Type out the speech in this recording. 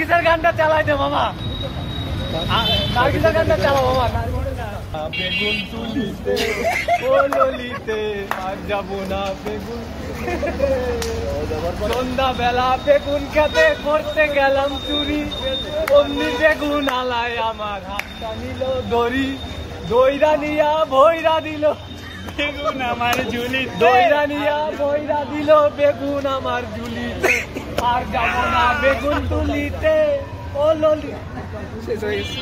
নার্গিসের গানটা চালাই দে মামা, নার্গিসের গানটা চালাও মামা। বেগুন তুলিতে ও ললিতে আর যাবো না বেগুন, সন্ধ্যা বেলা বেগুন খেতে করতে গেলাম চুরি, অমনি বেগুন আলায় আমার হাতটা নিল দড়ি, দইরা নিয়া ভৈরা দিল বেগুন আমার ঝুলি, দইরা নিয়া ভৈরা দিল বেগুন আমার ঝুলিতে, আর যাবো না বেগুন তুলিতে ও ললি। শেষ হয়ে গেছে।